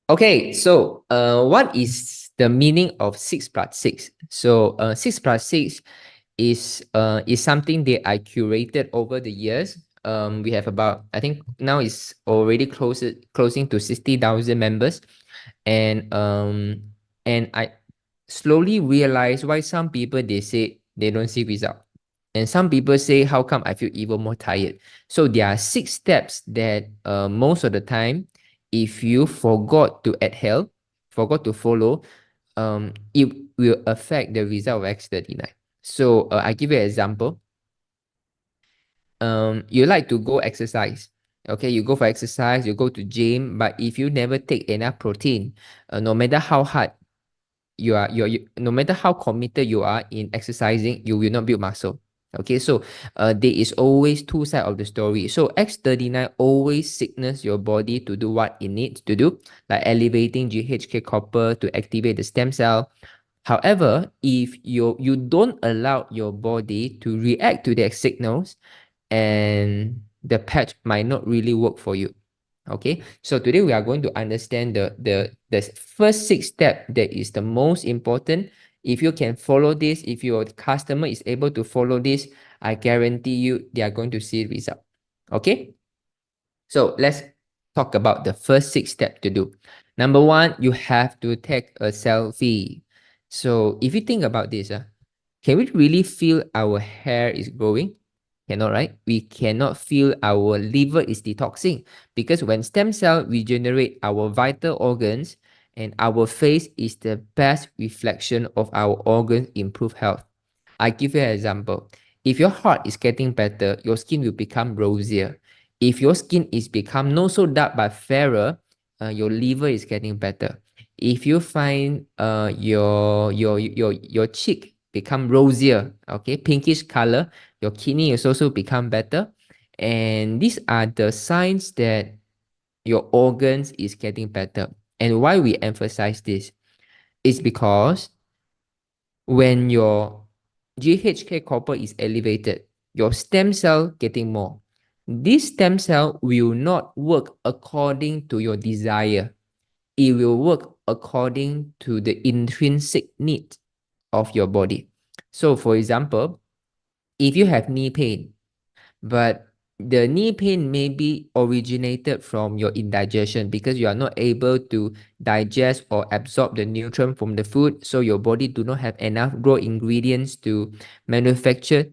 Okay, so what is the meaning of 6 plus 6? So 6 plus 6 is something that I curated over the years. We have about, I think now it's already closing to 60,000 members, and I slowly realized why some people they say they don't see result, and some people say how come I feel even more tired. So there are 6 steps that most of the time, if you forgot to adhere, forgot to follow, it will affect the result of X39. So I give you an example. You like to go exercise. Okay, you go for exercise, you go to gym, but if you never take enough protein, no matter how hard no matter how committed you are in exercising, you will not build muscle. Okay, so there is always two sides of the story. So X39 always signals your body to do what it needs to do, like elevating GHK copper to activate the stem cell. However, if you don't allow your body to react to their signals, and the patch might not really work for you. Okay, so today we are going to understand the first 6 steps that is the most important. If you can follow this, if your customer is able to follow this, I guarantee you they are going to see result. Okay, so let's talk about the first 6 steps to do. Number one, you have to take a selfie. So if you think about this, can we really feel our hair is growing? Cannot, right? We cannot feel our liver is detoxing, because when stem cell regenerate our vital organs, and our face is the best reflection of our organs improve health. I give you an example. If your heart is getting better, your skin will become rosier. If your skin is become not so dark but fairer, your liver is getting better. If you find your cheek become rosier, okay, pinkish color, your kidney is also become better. And these are the signs that your organs is getting better. And why we emphasize this is because when your GHK copper is elevated, your stem cell getting more. This stem cell will not work according to your desire. It will work according to the intrinsic need of your body. So for example, if you have knee pain, but the knee pain may be originated from your indigestion because you are not able to digest or absorb the nutrient from the food, so your body do not have enough raw ingredients to manufacture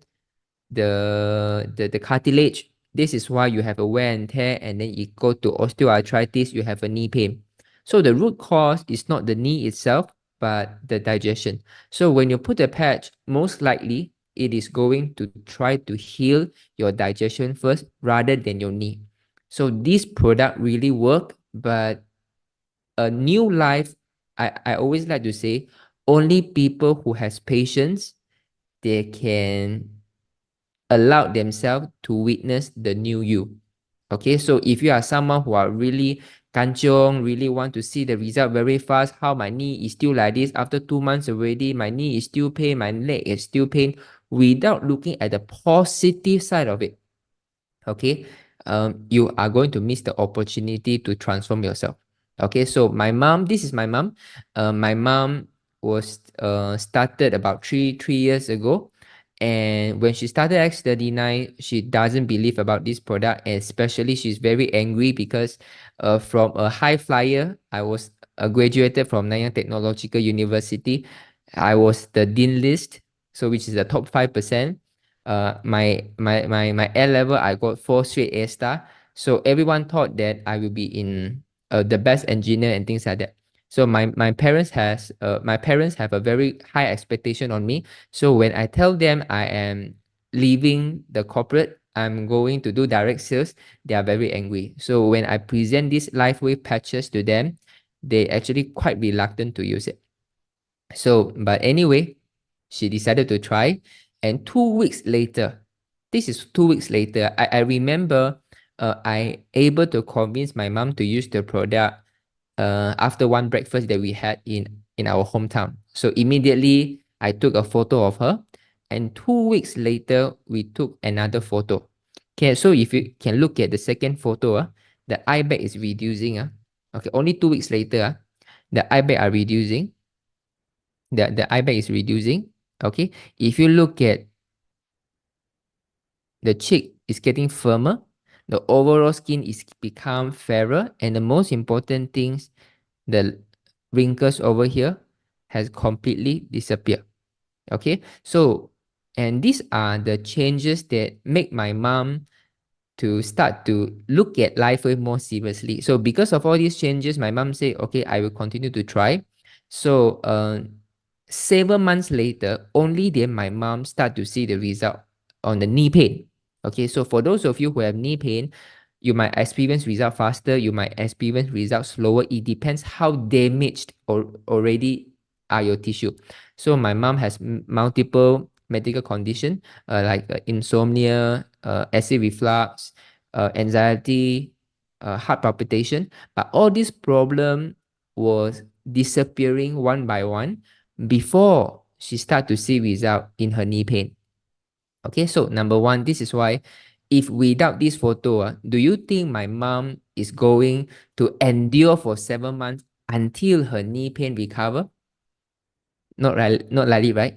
the cartilage. This is why you have a wear and tear, and then you go to osteoarthritis, you have a knee pain. So the root cause is not the knee itself, but the digestion. So when you put a patch, most likely it is going to try to heal your digestion first rather than your knee. So this product really work, but a new life, I always like to say, only people who has patience, they can allow themselves to witness the new you. Okay, so if you are someone who are really kanchong, really want to see the result very fast, how my knee is still like this after 2 months already, my knee is still pain, my leg is still pain, without looking at the positive side of it, okay, you are going to miss the opportunity to transform yourself. Okay, so my mom, this is my mom. My mom was started about three years ago, and when she started X39, she doesn't believe about this product, and especially she's very angry because from a high flyer, I was graduated from Nanyang Technological University. I was the dean list, so which is the top 5%. My A level, I got 4 straight A star. So everyone thought that I will be in the best engineer and things like that. So my parents have a very high expectation on me. So when I tell them I am leaving the corporate, I'm going to do direct sales, they are very angry. So when I present these LifeWave patches to them, they actually quite reluctant to use it. So, but anyway, she decided to try. And 2 weeks later, this is 2 weeks later, I remember I able to convince my mom to use the product after one breakfast that we had in our hometown. So immediately I took a photo of her, and 2 weeks later we took another photo. Okay, so if you can look at the second photo, the eye bag is reducing. Okay, only 2 weeks later, the eye bag are reducing. The eye bag is reducing. Okay, if you look at the cheek is getting firmer, the overall skin is become fairer, and the most important things, the wrinkles over here has completely disappeared. Okay, so and these are the changes that make my mom to start to look at life way more seriously. So because of all these changes, my mom said, okay, I will continue to try. So 7 months later, only then my mom start to see the result on the knee pain. Okay, so for those of you who have knee pain, you might experience result faster, you might experience result slower. It depends how damaged or already are your tissue. So my mom has multiple medical condition like insomnia, acid reflux, anxiety, heart palpitation. But all this problem was disappearing one by one before she start to see result in her knee pain. Okay, so number one, this is why if without this photo, do you think my mom is going to endure for 7 months until her knee pain recover? Not likely, right?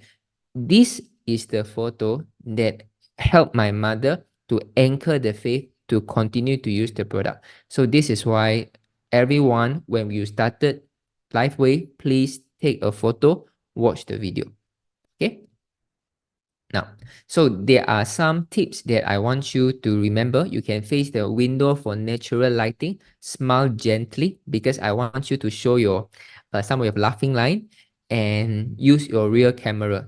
This is the photo that helped my mother to anchor the faith to continue to use the product. So this is why everyone, when you started LifeWay, please take a photo, watch the video. Okay. Now, so there are some tips that I want you to remember. You can face the window for natural lighting. Smile gently because I want you to show your some of your laughing line, and use your rear camera.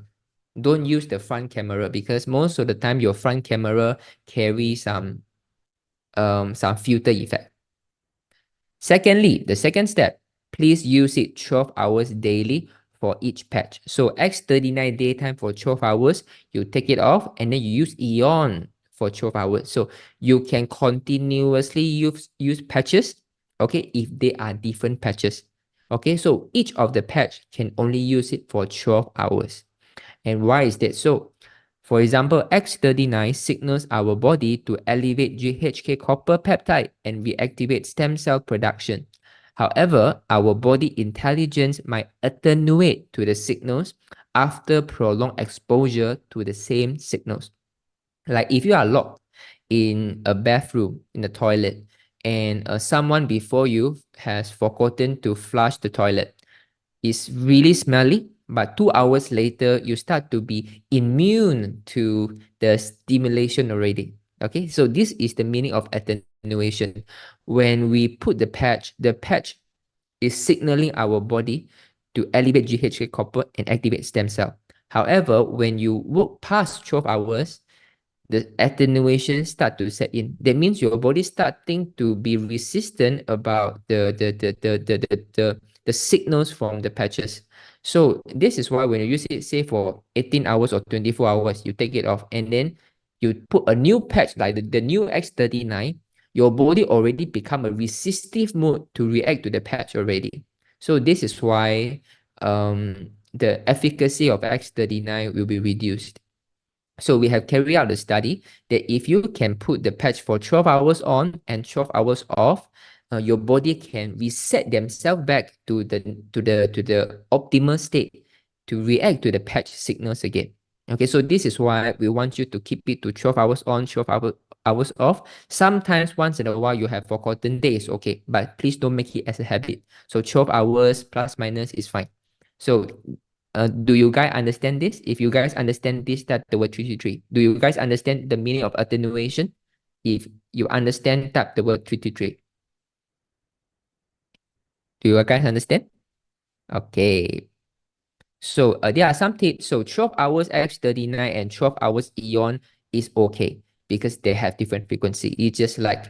Don't use the front camera because most of the time your front camera carries some filter effect. Secondly, the second step, please use it 12 hours daily for each patch. So X39 daytime for 12 hours, you take it off and then you use Eon for 12 hours. So you can continuously use patches, okay, if they are different patches. Okay, so each of the patch can only use it for 12 hours. And why is that so? For example, X39 signals our body to elevate GHK copper peptide and reactivate stem cell production. However, our body intelligence might attenuate to the signals after prolonged exposure to the same signals. Like if you are locked in a bathroom, in the toilet, and someone before you has forgotten to flush the toilet, is really smelly, but 2 hours later, you start to be immune to the stimulation already. Okay, so this is the meaning of attenuation. When we put the patch is signaling our body to elevate GHK copper and activate stem cell. However, when you work past 12 hours, the attenuation start to set in. That means your body starting to be resistant about the signals from the patches. So this is why when you use it, say for 18 hours or 24 hours, you take it off and then you put a new patch like the new X39, your body already become a resistive mode to react to the patch already. So this is why the efficacy of X39 will be reduced. So we have carried out the study that if you can put the patch for 12 hours on and 12 hours off, your body can reset themselves back to the optimal state to react to the patch signals again. Okay, so this is why we want you to keep it to 12 hours on, 12 hours off. Sometimes once in a while you have forgotten days, okay, but please don't make it as a habit. So 12 hours plus minus is fine. So do you guys understand this? If you guys understand this, tap the word 333. Do you guys understand the meaning of attenuation? If you understand, tap the word 333. Do you guys understand? Okay. So there are some tips. So 12 hours X39 and 12 hours Eon is okay because they have different frequency. It's just like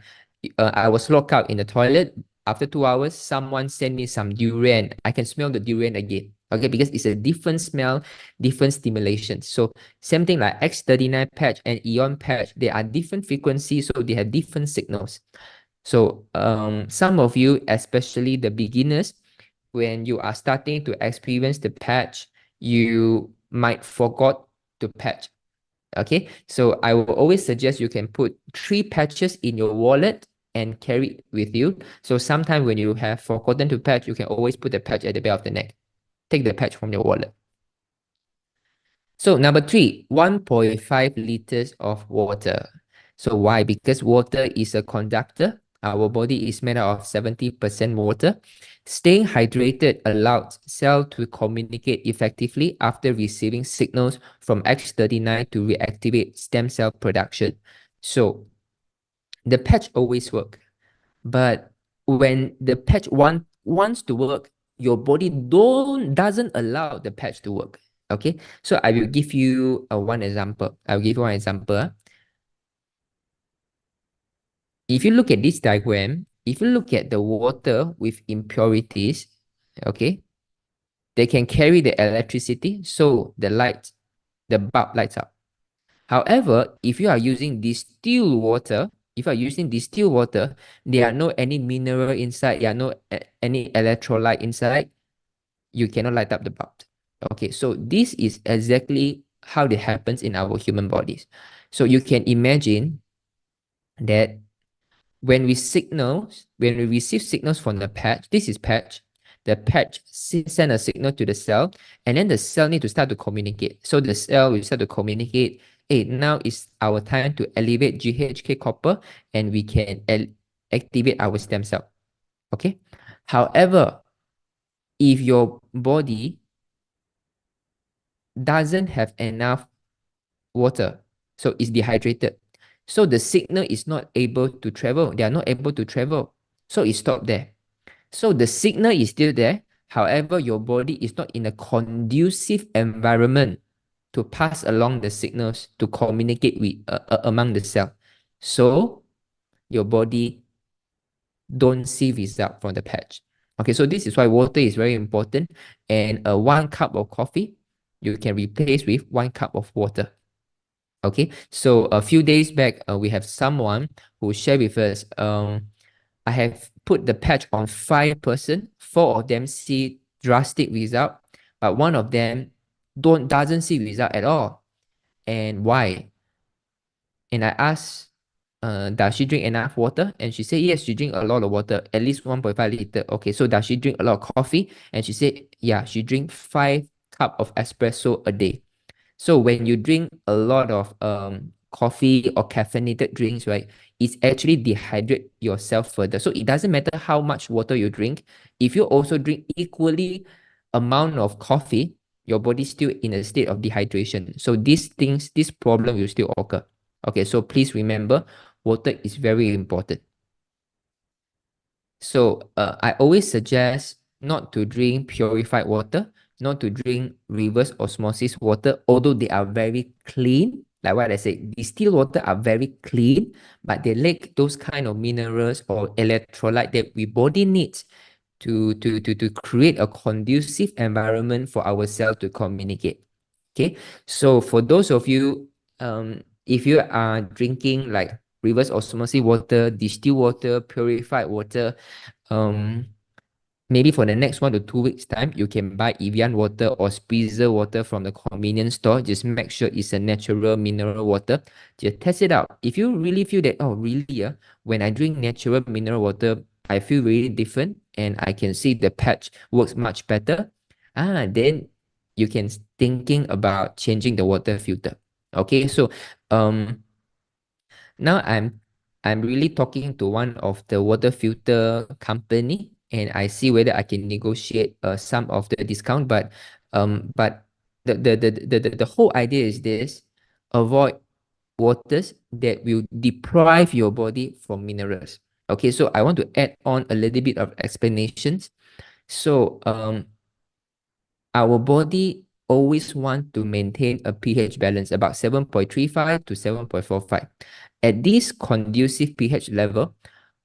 I was locked out in the toilet. After 2 hours, someone sent me some durian. I can smell the durian again. Okay, because it's a different smell, different stimulation. So same thing like X39 patch and Eon patch, they are different frequencies, so they have different signals. So some of you, especially the beginners, when you are starting to experience the patch, you might forgot to patch. Okay, so I will always suggest you can put 3 patches in your wallet and carry it with you. So sometimes when you have forgotten to patch, you can always put the patch at the back of the neck. Take the patch from your wallet. So number 3, 1.5 liters of water. So why? Because water is a conductor. Our body is made out of 70% water. Staying hydrated allows cell to communicate effectively after receiving signals from X39 to reactivate stem cell production. So the patch always work, but when the patch wants to work, your body doesn't allow the patch to work. Okay, so I will give you one example. I'll give you one example. If you look at this diagram, if you look at the water with impurities, okay, they can carry the electricity, so the bulb lights up. However, if you are using distilled water, there are no any mineral inside, there are no any electrolyte inside, you cannot light up the bulb. Okay, so this is exactly how it happens in our human bodies. So you can imagine that when we receive signals from the patch, this is patch, the patch send a signal to the cell, and then the cell need to start to communicate. So the cell will start to communicate, hey, now is our time to elevate GHK copper, and we can activate our stem cell. Okay. However, if your body doesn't have enough water, so it's dehydrated, so the signal is not able to travel. They are not able to travel. So it stopped there. So the signal is still there. However, your body is not in a conducive environment to pass along the signals to communicate with among the cell. So your body don't see result from the patch. Okay, so this is why water is very important. And 1 cup of coffee, you can replace with 1 cup of water. Okay, so a few days back, we have someone who shared with us, I have put the patch on 5 person, 4 of them see drastic result, but 1 of them doesn't see result at all. And why? And I asked, does she drink enough water? And she said, yes, she drink a lot of water, at least 1.5 liter. Okay, so does she drink a lot of coffee? And she said, yeah, she drink 5 cup of espresso a day. So when you drink a lot of coffee or caffeinated drinks, right, it's actually dehydrate yourself further. So it doesn't matter how much water you drink. If you also drink equally amount of coffee, your body's still in a state of dehydration. So this problem will still occur. Okay, so please remember, water is very important. So I always suggest not to drink purified water, not to drink reverse osmosis water, although they are very clean. Like what I said, distilled water are very clean, but they lack those kind of minerals or electrolyte that we body needs to create a conducive environment for our cell to communicate. Okay, so for those of you, if you are drinking like reverse osmosis water, distilled water, purified water, um, maybe for the next 1 to 2 weeks time, you can buy Evian water or Spritzer water from the convenience store. Just make sure it's a natural mineral water. Just test it out. If you really feel that, oh, really, when I drink natural mineral water, I feel really different and I can see the patch works much better, then you can thinking about changing the water filter. Okay, so now I'm really talking to one of the water filter company, and I see whether I can negotiate some of the discount. But the whole idea is this: avoid waters that will deprive your body from minerals. Okay, so I want to add on a little bit of explanations. So our body always want to maintain a pH balance about 7.35 to 7.45. At this conducive pH level,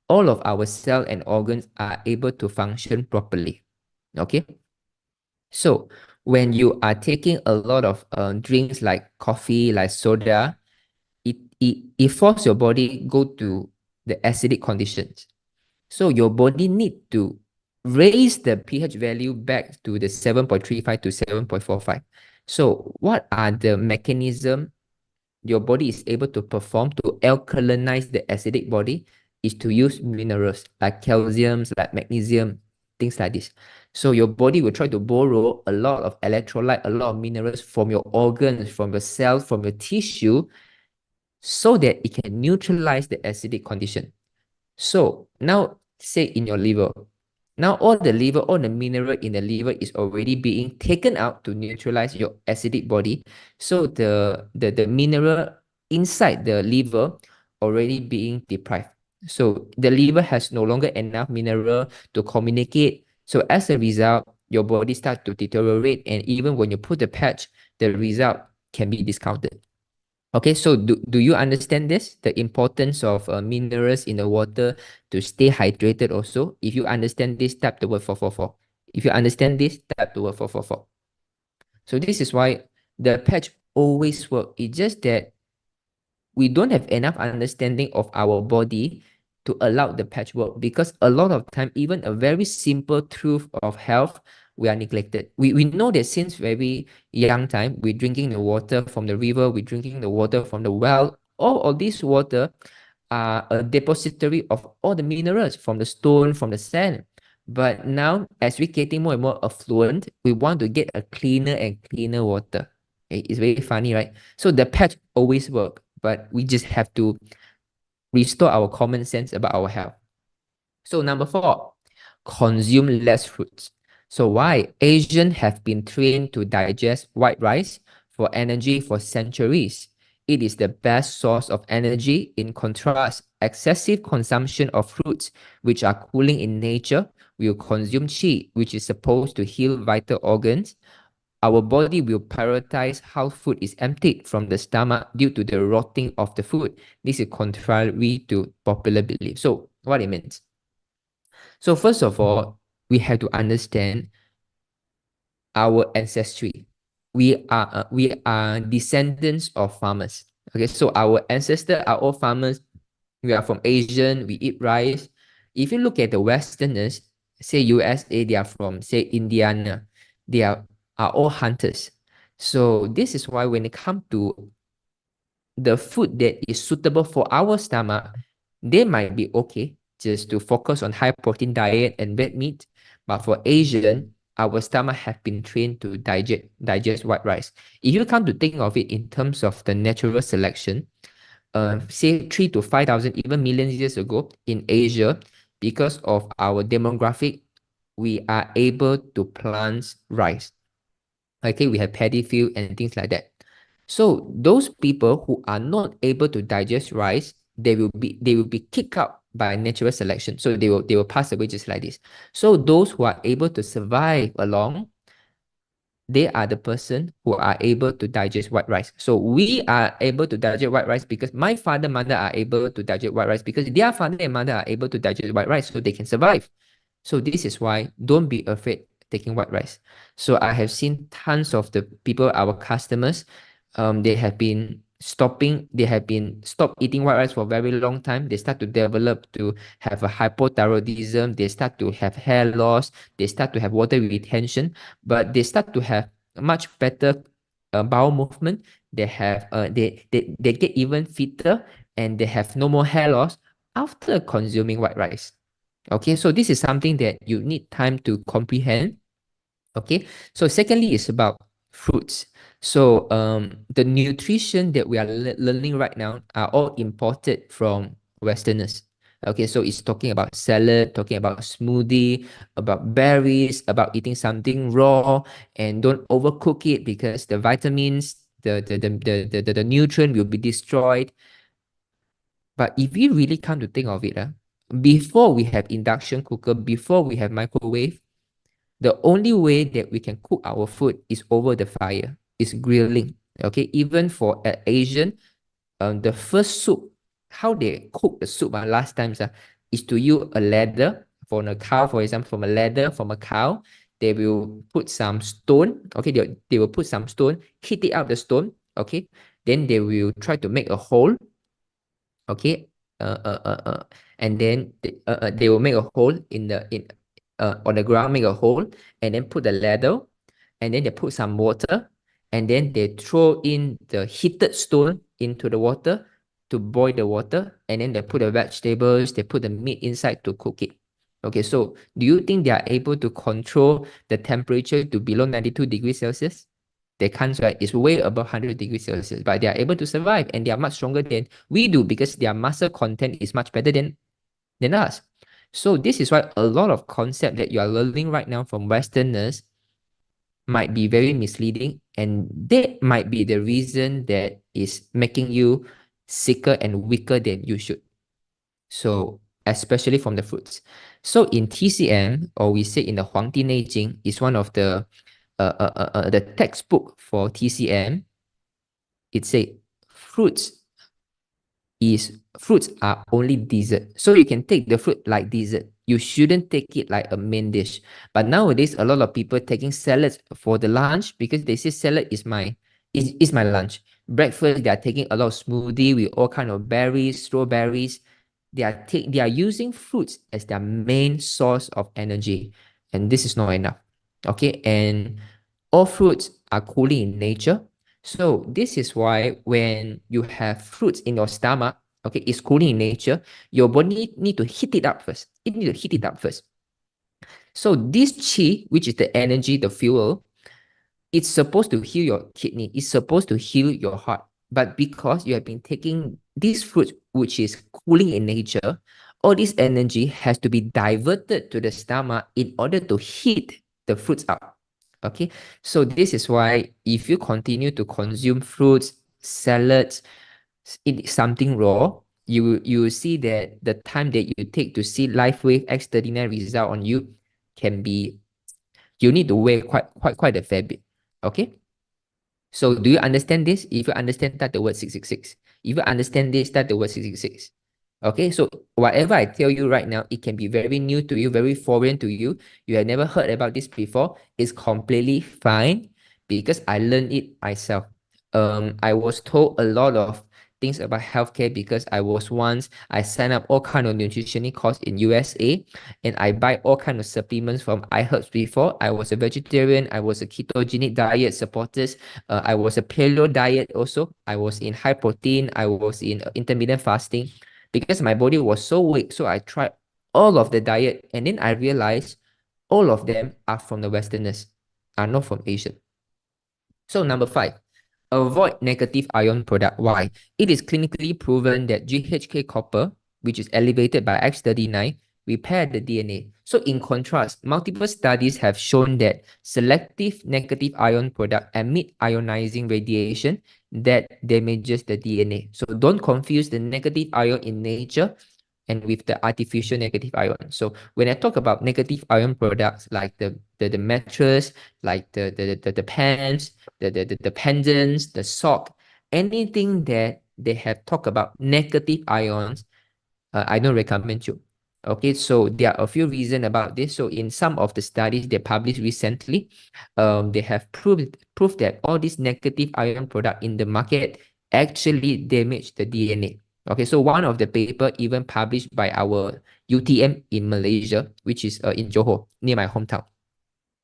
all of our cell and organs are able to function properly. Okay. So when you are taking a lot of drinks like coffee, like soda, it forces your body go to the acidic conditions. So your body need to raise the pH value back to the 7.35 to 7.45. So what are the mechanism your body is able to perform to alkalinize the acidic body? is to use minerals like calcium, like magnesium, things like this. So your body will try to borrow a lot of electrolyte, a lot of minerals from your organs, from your cells, from your tissue, so that it can neutralize the acidic condition. So now say in your liver, now all the mineral in the liver is already being taken out to neutralize your acidic body. So the mineral inside the liver already being deprived. So the liver has no longer enough mineral to communicate. So as a result, your body starts to deteriorate, and even when you put the patch, the result can be discounted. Okay, so do you understand this? The importance of minerals in the water to stay hydrated also. If you understand this, tap the word 444. If you understand this, tap the word 444. So this is why the patch always work. It's just that we don't have enough understanding of our body to allow the patchwork, because a lot of time, even a very simple truth of health, we are neglected. We know that since very young time, we're drinking the water from the river, we're drinking the water from the well. All of this water are a depository of all the minerals from the stone, from the sand. But now, as we're getting more and more affluent, we want to get a cleaner and cleaner water. It's very funny, right? So the patch always work, but we just have to restore our common sense about our health. So number 4, consume less fruits. So why? Asians have been trained to digest white rice for energy for centuries. It is the best source of energy. In contrast, excessive consumption of fruits, which are cooling in nature, will consume qi, which is supposed to heal vital organs. Our body will prioritize how food is emptied from the stomach due to the rotting of the food. This is contrary to popular belief. So what it means? So first of all, we have to understand our ancestry. We are descendants of farmers. Okay, so our ancestors are all farmers. We are from Asian. We eat rice. If you look at the Westerners, say USA, they are from say Indiana. They are all hunters. So this is why when it comes to the food that is suitable for our stomach, they might be okay just to focus on high protein diet and red meat. But for Asian, our stomach have been trained to digest white rice. If you come to think of it in terms of the natural selection, say 3 to 5,000, even millions years ago in Asia, because of our demographic, we are able to plant rice. Okay, we have paddy field and things like that. So those people who are not able to digest rice, they will be kicked out by natural selection. So they will pass away just like this. So those who are able to survive along, they are the person who are able to digest white rice. So we are able to digest white rice because my father, mother are able to digest white rice because their father and mother are able to digest white rice, so they can survive. So this is why don't be afraid taking white rice. So I have seen tons of the people, our customers, they have been stopped eating white rice for a very long time. They start to develop to have a hypothyroidism. They start to have hair loss. They start to have water retention, but they start to have much better bowel movement. They get even fitter, and they have no more hair loss after consuming white rice. Okay, so this is something that you need time to comprehend. Okay, so secondly is about fruits. So the nutrition that we are learning right now are all imported from Westerners. Okay, so it's talking about salad, talking about smoothie, about berries, about eating something raw, and don't overcook it because the vitamins, the nutrient will be destroyed. But if we really come to think of it, before we have induction cooker, before we have microwave, the only way that we can cook our food is over the fire, is grilling. Okay, even for Asian, the first soup, how they cook the soup last times is to use a leather from a cow, for example, from a leather from a cow. They will put some stone. Okay, they will put some stone, heat it up the stone. Okay, then they will try to make a hole. Okay, and then they will make a hole in on the ground, make a hole, and then put the ladle, and then they put some water, and then they throw in the heated stone into the water. to boil the water, and then they put the vegetables, they put the meat inside to cook it. Okay, so do you think they are able to control the temperature to below 92 degrees Celsius? They can't, right? It's way above 100 degrees Celsius, but they are able to survive, and they are much stronger than we do because their muscle content is much better than us. So this is why a lot of concept that you are learning right now from Westerners might be very misleading, and that might be the reason that is making you sicker and weaker than you should. So especially from the fruits. So in TCM, or we say in the Huangdi Neijing, is one of the textbook for TCM. It say fruits are only dessert. So you can take the fruit like dessert. You shouldn't take it like a main dish. But nowadays, a lot of people taking salads for the lunch because they say salad is my lunch. Breakfast, they are taking a lot of smoothie with all kind of berries, strawberries. They are using fruits as their main source of energy, and this is not enough. Okay, and all fruits are cooling in nature. So this is why when you have fruits in your stomach, okay, it's cooling in nature, your body need to heat it up first. It need to heat it up first. So this qi, which is the energy, the fuel, it's supposed to heal your kidney. It's supposed to heal your heart. But because you have been taking this fruit, which is cooling in nature, all this energy has to be diverted to the stomach in order to heat the fruits up. Okay, so this is why if you continue to consume fruits, salads, eat something raw, you will see that the time that you take to see LifeWave X39 result on you can be, you need to wait quite a fair bit. Okay. So do you understand this? If you understand, start the word 666. If you understand this, start the word 666. Okay, so whatever I tell you right now, it can be very new to you, very foreign to you. You have never heard about this before. It's completely fine because I learned it myself. I was told a lot of things about healthcare because I signed up all kind of nutritionist course in USA, and I buy all kind of supplements from iHerbs before. I was a vegetarian. I was a ketogenic diet supporters. I was a paleo diet also. I was in high protein. I was in intermittent fasting because my body was so weak. So I tried all of the diet, and then I realized all of them are from the Westerners, are not from Asia. So number 5, avoid negative ion product. Why? It is clinically proven that GHK copper, which is elevated by X39, repair the DNA. So in contrast, multiple studies have shown that selective negative ion product emit ionizing radiation that damages the DNA. So don't confuse the negative ion in nature and with the artificial negative ion. So when I talk about negative ion products like the mattress, like the pants, the pendants, the sock, anything that they have talked about negative ions, I don't recommend you. Okay, so there are a few reasons about this. So in some of the studies they published recently, they have proved that all these negative ion product in the market actually damage the DNA. Okay, so one of the paper even published by our UTM in Malaysia, which is in Johor, near my hometown.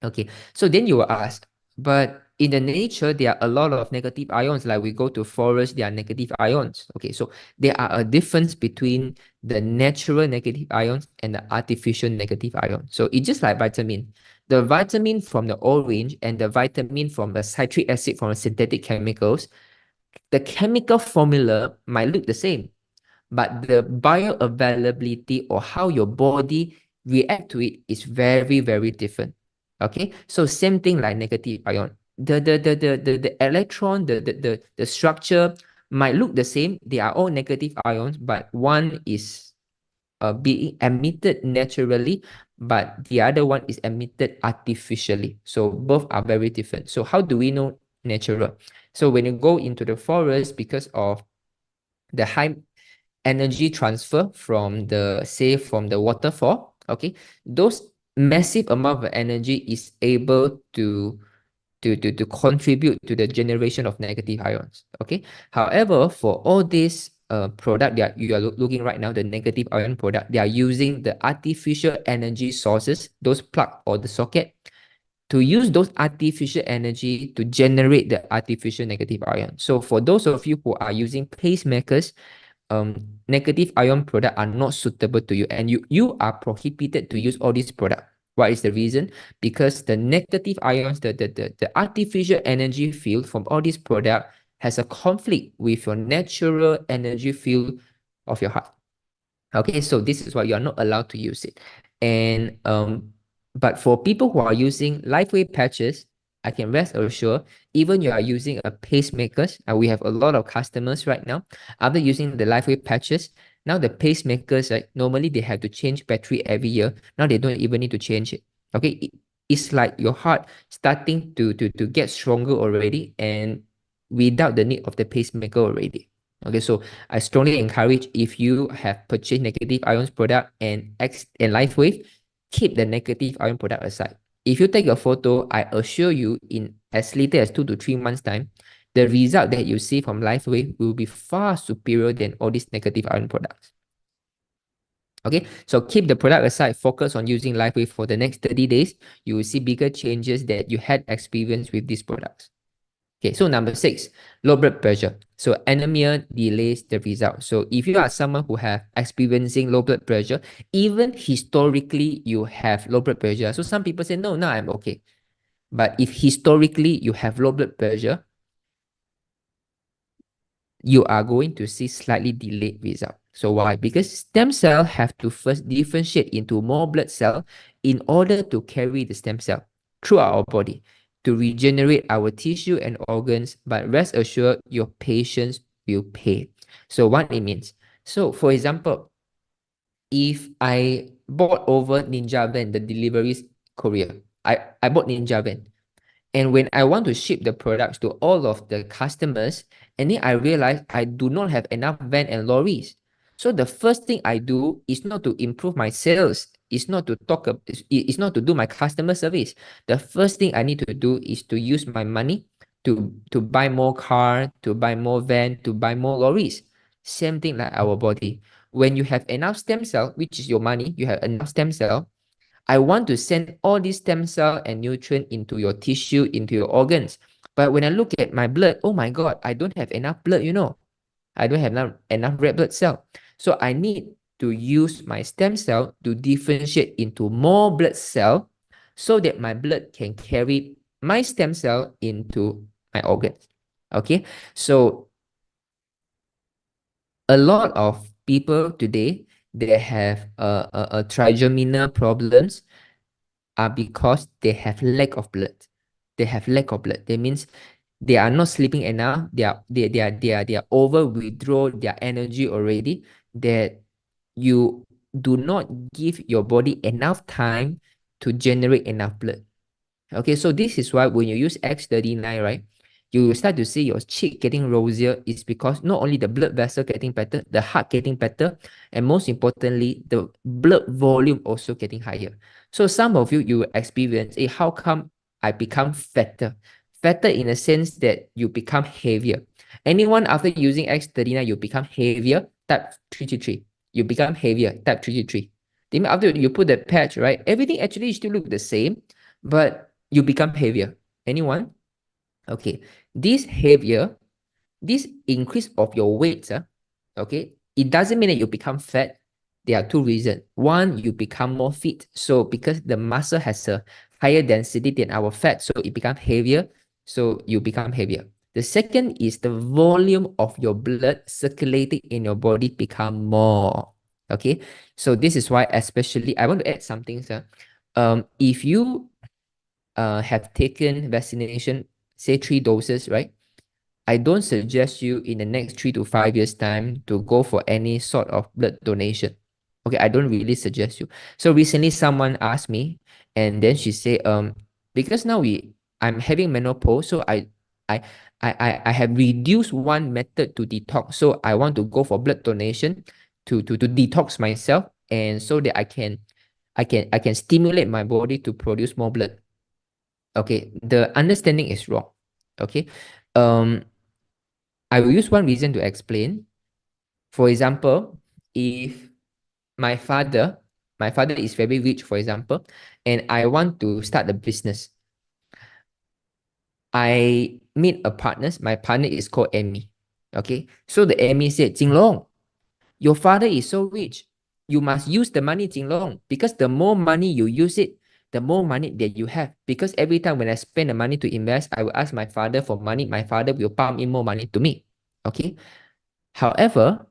Okay, so then you will ask, but in the nature, there are a lot of negative ions. Like we go to forest, there are negative ions. Okay, so there are a difference between the natural negative ions and the artificial negative ions. So it's just like vitamin. The vitamin from the orange and the vitamin from the citric acid from the synthetic chemicals, the chemical formula might look the same, but the bioavailability or how your body react to it is very, very different. Okay, so same thing like negative ion. The electron, the structure might look the same. They are all negative ions, but one is being emitted naturally, but the other one is emitted artificially. So both are very different. So how do we know natural? So when you go into the forest, because of the high energy transfer from the waterfall, okay, those massive amount of energy is able to contribute to the generation of negative ions. Okay, however, for all this product that you are looking right now, the negative ion product, they are using the artificial energy sources, those plug or the socket, to use those artificial energy to generate the artificial negative ion. So for those of you who are using pacemakers, negative ion product are not suitable to you, and you are prohibited to use all these products. What is the reason? Because the negative ions, the artificial energy field from all these products has a conflict with your natural energy field of your heart. Okay, so this is why you are not allowed to use it. And but for people who are using LifeWave patches, I can rest assured, even you are using a pacemakers, and we have a lot of customers right now, after using the LifeWave patches, now the pacemakers, right, normally they have to change battery every year. Now they don't even need to change it. Okay, it's like your heart starting to get stronger already, and without the need of the pacemaker already. Okay, so I strongly encourage, if you have purchased negative ions product and LifeWave, keep the negative ion product aside. If you take a photo, I assure you in as little as 2 to 3 months time, the result that you see from LifeWave will be far superior than all these negative ion products. Okay, so keep the product aside, focus on using LifeWave for the next 30 days. You will see bigger changes that you had experienced with these products. Okay, so number 6, low blood pressure. So anemia delays the result. So if you are someone who have experiencing low blood pressure, even historically you have low blood pressure. So some people say, no, now I'm okay. But if historically you have low blood pressure, you are going to see slightly delayed result. So why? Because stem cell have to first differentiate into more blood cell in order to carry the stem cell through our body to regenerate our tissue and organs. But rest assured, your patients will pay. So what it means? So for example, if I bought over Ninja Van, the deliveries courier, I bought Ninja Van. And when I want to ship the products to all of the customers, and then I realize I do not have enough van and lorries. So the first thing I do is not to improve my sales. It's not to it's not to do my customer service. The first thing I need to do is to use my money to buy more car, to buy more van, to buy more lorries. Same thing like our body. When you have enough stem cell, which is your money, you have enough stem cell, I want to send all these stem cell and nutrient into your tissue, into your organs. But when I look at my blood, oh my God, I don't have enough blood, you know. I don't have enough red blood cell. So I need to use my stem cell to differentiate into more blood cell so that my blood can carry my stem cell into my organs. Okay, so a lot of people today, they have a trigeminal problems are because they have lack of blood. They have lack of blood. That means they are not sleeping enough. They are over withdraw their energy already. That you do not give your body enough time to generate enough blood. Okay, so this is why when you use X39, right, you start to see your cheek getting rosier. Is because not only the blood vessel getting better, the heart getting better, and most importantly, the blood volume also getting higher. So some of you will experience, hey, how come I become fatter? Fatter in a sense that you become heavier. Anyone after using X39, you become heavier, type 333. You become heavier, type 333. Then after you put the patch, right, everything actually still look the same, but you become heavier. Anyone? Okay. This heavier, this increase of your weight, okay, it doesn't mean that you become fat. There are two reasons. One, you become more fit. So because the muscle has a higher density than our fat, so it becomes heavier. So you become heavier. The second is the volume of your blood circulating in your body become more. Okay. So this is why, especially, I want to add something, sir. If you have taken vaccination, say 3 doses, right? I don't suggest you in the next 3 to 5 years time to go for any sort of blood donation. Okay, I don't really suggest you. So recently someone asked me, and then she said, because now I'm having menopause, so I I have reduced one method to detox. So I want to go for blood donation to detox myself, and so that I can stimulate my body to produce more blood. Okay, the understanding is wrong. Okay, um, I will use one reason to explain. For example, if my father, my father is very rich, for example, and I want to start a business, I meet a partner. My partner is called Amy. Okay, so the Amy said, Jinglong, Your father is so rich. You must use the money, Jinglong, because the more money you use it, the more money that you have. Because every time when I spend the money to invest, I will ask my father for money. My father will pump in more money to me. Okay. However,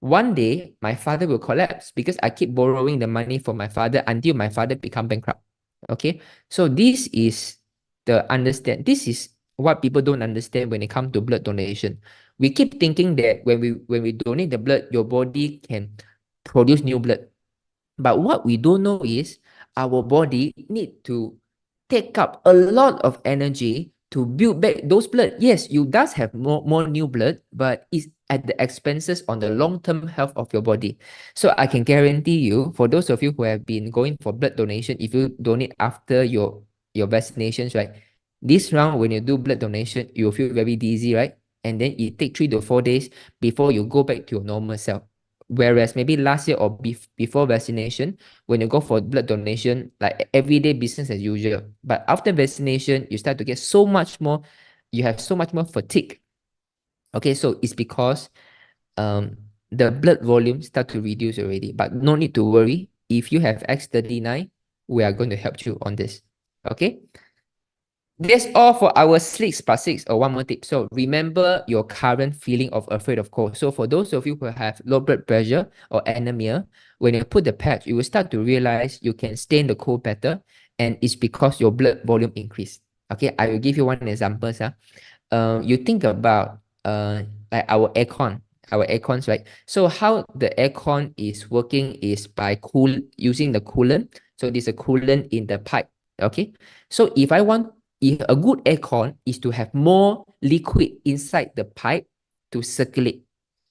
one day my father will collapse because I keep borrowing the money from my father until my father become bankrupt. Okay. So this is this is what people don't understand when it comes to blood donation. We keep thinking that when we donate the blood, your body can produce new blood. But what we don't know is our body need to take up a lot of energy to build back those blood. Yes, you does have more new blood, but it's at the expenses on the long-term health of your body. So I can guarantee you, for those of you who have been going for blood donation, if you donate after your vaccinations, right? This round, when you do blood donation, you will feel very dizzy, right? And then it take 3 to 4 days before you go back to your normal self. Whereas maybe last year or before vaccination, when you go for blood donation, like everyday business as usual. But after vaccination, you start to get so much more, you have so much more fatigue. Okay, so it's because the blood volume start to reduce already. But no need to worry. If you have X39, we are going to help you on this. Okay. That's all for our 6+6 or one more tip. So remember your current feeling of afraid of cold. So for those of you who have low blood pressure or anemia, when you put the patch, you will start to realize you can stand the cold better, and it's because your blood volume increased. Okay, I will give you one example. You think about like our aircons, right? So how the aircon is working is by using the coolant. So there's a coolant in the pipe. Okay, so if a good aircon is to have more liquid inside the pipe to circulate.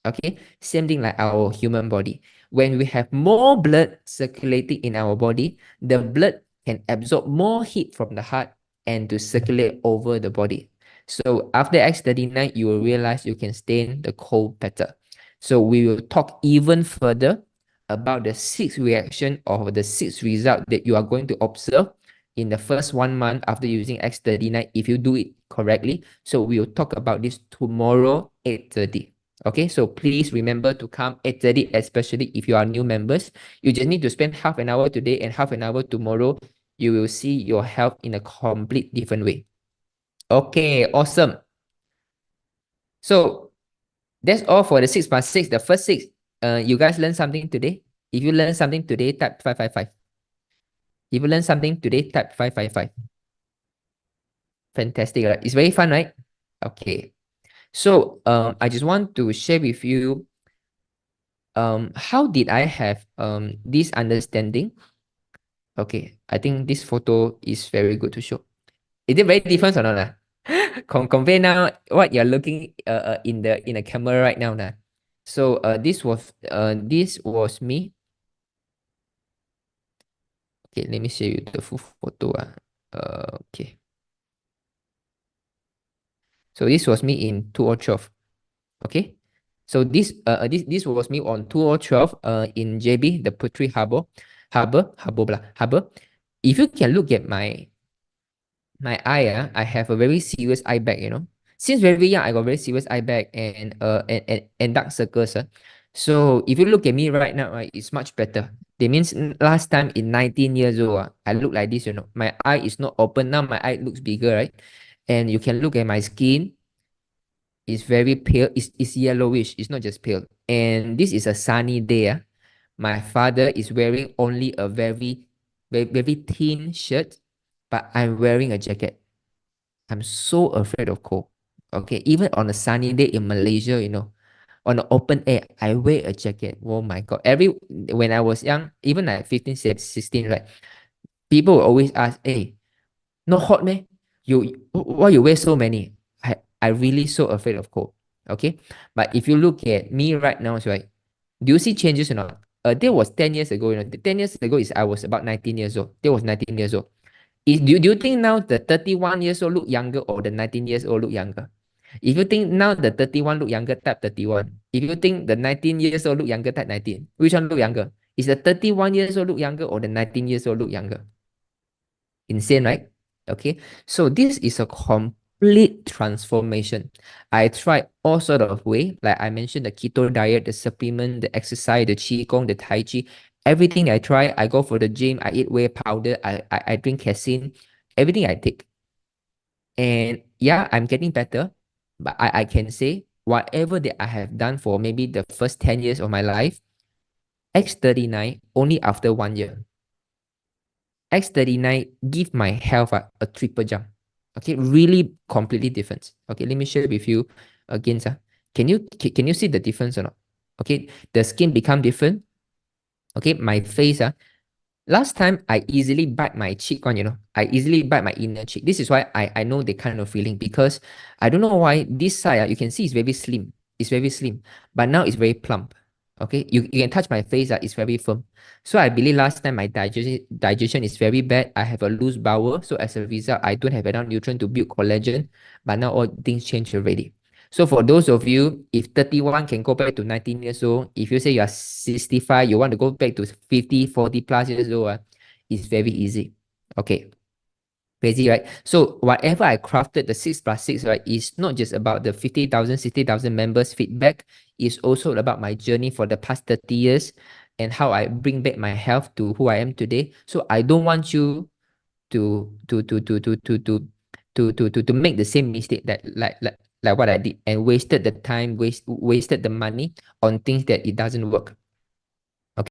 Okay, same thing like our human body. When we have more blood circulating in our body, the blood can absorb more heat from the heart and to circulate over the body. So after X39, you will realize you can stand the cold better. So we will talk even further about the 6 reaction or the 6 result that you are going to observe in the first 1 month after using X39 if you do it correctly. So we will talk about this tomorrow 8:30. Okay, so please remember to come 8:30, especially if you are new members. You just need to spend half an hour today and half an hour tomorrow. You will see your health in a complete different way. Okay, awesome. So that's all for the 6+6. The first 6, you guys learned something today? If you learned something today, type 555. If you learned something today, type 555. Fantastic, right? It's very fun, right? Okay. So I just want to share with you how did I have this understanding? Okay, I think this photo is very good to show. Is it very different or not? Compare now what you're looking in the camera right now. So this was me. Okay, let me show you the full photo. Okay. So this was me in 2012. Okay. So this was me on 2012 in JB, the Putri Harbor. If you can look at my eye, I have a very serious eye bag, Since very young, I got very serious eye bag and dark circles. So if you look at me right now, right, it's much better. That means last time in 19 years old, I look like this, My eye is not open. Now my eye looks bigger, right? And you can look at my skin. It's very pale. It's yellowish. It's not just pale. And this is a sunny day. My father is wearing only a very thin shirt, but I'm wearing a jacket. I'm so afraid of cold. Okay, even on a sunny day in Malaysia, on the open air, I wear a jacket. Oh my God. When I was young, even like 15, 16, right? People will always ask, hey, not hot, man. Why you wear so many? I really so afraid of cold. Okay. But if you look at me right now, right? Do you see changes or not? That was 10 years ago. 10 years ago is I was about 19 years old. That was 19 years old. Do you think now the 31 years old look younger or the 19 years old look younger? If you think now the 31 look younger, type 31. If you think the 19 years old look younger, type 19. Which one look younger? Is the 31 years old look younger or the 19 years old look younger? Insane, right? Okay. So this is a complete transformation. I tried all sort of way, like I mentioned, the keto diet, the supplement, the exercise, the qigong, the tai chi, everything I try. I go for the gym, I eat whey powder, I drink casein, everything I take. And yeah, I'm getting better, but I can say whatever that I have done for maybe the first 10 years of my life, X39 only after 1 year. X39 give my health a triple jump. Okay, really completely different. Okay, let me share with you again, sir. Can you see the difference or not? Okay, the skin become different. Okay, my face, last time I easily bite my cheek on, I easily bite my inner cheek. This is why I know the kind of feeling, because I don't know why this side, you can see it's very slim. It's very slim. But now it's very plump. Okay. You can touch my face, it's very firm. So I believe last time my digestion is very bad. I have a loose bowel. So as a result, I don't have enough nutrient to build collagen. But now all things change already. So for those of you, if 31 can go back to 19 years old, if you say you are 65, you want to go back to 50, 40 plus years old, it's very easy. Okay. Crazy, right? So whatever I crafted, the 6+6, right, is not just about the 50,000, 60,000 members feedback. It's also about my journey for the past 30 years and how I bring back my health to who I am today. So I don't want you to to to to to to to to make the same mistake that like what I did and wasted the time, wasted the money on things that it doesn't work.